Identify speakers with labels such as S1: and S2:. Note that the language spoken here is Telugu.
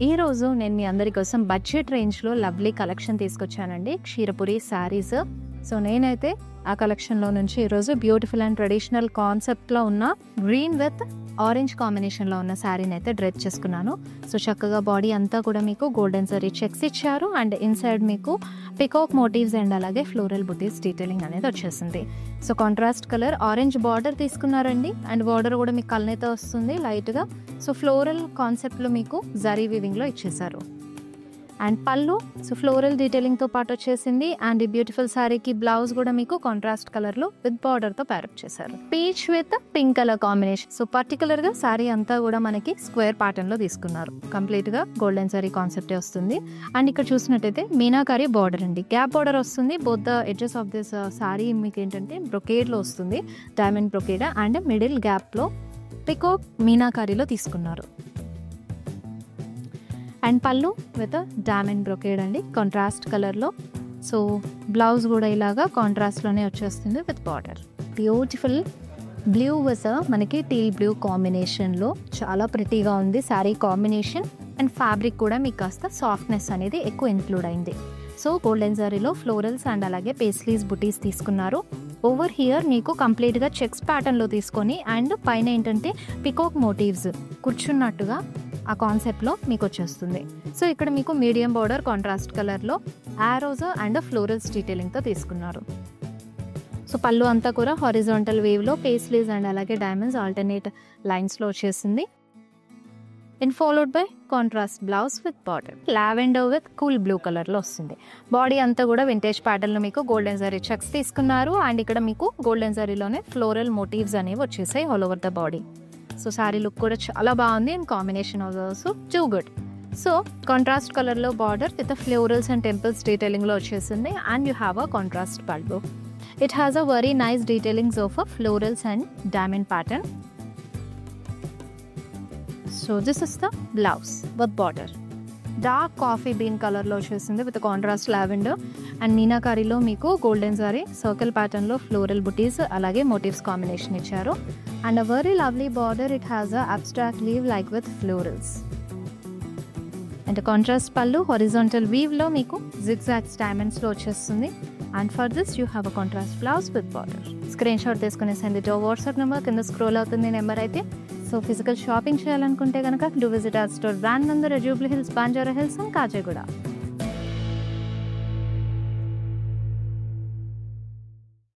S1: ఈరోజు నేను మీ అందరి కోసం బడ్జెట్ రేంజ్లో లవ్లీ కలెక్షన్ తీసుకొచ్చానండి, క్షీరపురి శారీస్. సో నేనైతే ఆ కలెక్షన్లో నుంచి ఈరోజు బ్యూటిఫుల్ అండ్ ట్రెడిషనల్ కాన్సెప్ట్లో ఉన్న గ్రీన్ విత్ ఆరెంజ్ కాంబినేషన్లో ఉన్న శారీని అయితే డ్రెస్ చేసుకున్నాను. సో చక్కగా బాడీ అంతా కూడా మీకు గోల్డెన్ జరీ చెక్స్ ఇచ్చారు అండ్ ఇన్సైడ్ మీకు పికాక్ మోటివ్స్ అండ్ అలాగే ఫ్లోరల్ బుటీస్ డీటెయిలింగ్ అనేది వచ్చేసింది. So contrast colour orange border తీసుకున్నారండి అండ్ బార్డర్ కూడా మీకు కలనైతే వస్తుంది లైట్గా. సో ఫ్లోరల్ కాన్సెప్ట్లో మీకు జరీ వీవింగ్లో ఇచ్చేసారు. అండ్ పళ్ళు సో ఫ్లోరల్ డీటెయిలింగ్తో పాటు వచ్చేసింది. అండ్ ఈ బ్యూటిఫుల్ శారీకి బ్లౌజ్ కూడా మీకు కాంట్రాస్ట్ కలర్లో విత్ బార్డర్తో ప్యారప్ చేశారు. Peach with pink colour combination. So పర్టికులర్గా శారీ అంతా కూడా మనకి స్క్వేర్ ప్యాటర్న్లో తీసుకున్నారు. కంప్లీట్గా గోల్డెన్ శారీ కాన్సెప్టే వస్తుంది. అండ్ ఇక్కడ చూసినట్టయితే మీనాకారి బార్డర్ అండి, గ్యాప్ బార్డర్ వస్తుంది. Both the edges of this sari మీకు ఏంటంటే బ్రొకేడ్లో వస్తుంది, డైమండ్ బ్రొకేడ్. అండ్ మిడిల్ గ్యాప్లో పికాక్ మీనాకారిలో తీసుకున్నారు. అండ్ పళ్ళు విత్ డైమండ్ బ్రొకేడ్ అండి, కాంట్రాస్ట్ కలర్లో. సో బ్లౌజ్ కూడా ఇలాగా కాంట్రాస్ట్లోనే వచ్చేస్తుంది with border. Beautiful blue with మనకి టీల్ బ్లూ కాంబినేషన్లో చాలా ప్రిటీగా ఉంది శారీ కాంబినేషన్. అండ్ ఫ్యాబ్రిక్ కూడా మీకు కాస్త సాఫ్ట్నెస్ అనేది ఎక్కువ ఇంక్లూడ్ అయింది. సో గోల్డెన్ జరీలో ఫ్లోరల్స్ అండ్ అలాగే పేస్లీస్ బుటీస్ తీసుకున్నారు. ఓవర్ హియర్ మీకు కంప్లీట్గా చెక్స్ ప్యాటర్న్లో తీసుకొని అండ్ పైన ఏంటంటే పికాక్ మోటివ్స్ కూర్చున్నట్టుగా ఆ కాన్సెప్ట్లో మీకు వచ్చేస్తుంది. సో ఇక్కడ మీకు మీడియం బార్డర్ కాంట్రాస్ట్ కలర్లో ఆరోస్ అండ్ ఫ్లోరల్స్ డీటెయిలింగ్తో తీసుకున్నారు. సో పళ్ళు అంతా కూడా హారిజాంటల్ వేవ్లో పేస్లీస్ అండ్ అలాగే డైమండ్స్ ఆల్టర్నేట్ లైన్స్లో వచ్చేసింది. And followed by contrast blouse with border lavender with cool blue కలర్లో వస్తుంది. బాడీ అంతా కూడా వింటేజ్ ప్యాటర్న్లో మీకు గోల్డెన్ జరీ చెక్స్ తీసుకున్నారు. అండ్ ఇక్కడ మీకు గోల్డెన్ జరీలోనే ఫ్లోరల్ మోటివ్స్ అనేవి వచ్చేసాయి all over the body. So sari look కూడా చాలా బాగుంది and combination also too good. So contrast కలర్లో border with florals and temples డీటెయిలింగ్లో వచ్చేసింది. And you have a contrast పళ్ళు. It has a very nice detailings of florals and diamond pattern. So this is the blouse with border dark coffee bean కలర్లో వచ్చేసింది విత్ కాంట్రాస్ట్ లావెండర్. అండ్ మీనాకారిలో మీకు గోల్డెన్ సారీ సర్కిల్ ప్యాటర్న్లో ఫ్లోరల్ బుటీస్ అలాగే మోటివ్స్ కాంబినేషన్ ఇచ్చారు. And a very lovely border. It has a abstract leave like with florals. And contrast పళ్ళు హారిజాంటల్ వీవ్లో మీకు జిగ్జాగ్స్ డైమండ్స్లో వచ్చేస్తుంది. And for this you have a contrast blouse with border. Screen shot తీసుకునే సెండ్ ఇట్ వాట్సాప్ నెంబర్ కింద స్క్రోల్ అవుతుంది నెంబర్ అయితే. సో ఫిజికల్ షాపింగ్ చేయాలనుకుంటే కనుక do visit our store, brand number Jubilee Hills, Banjara Hills and కాజేగూడ.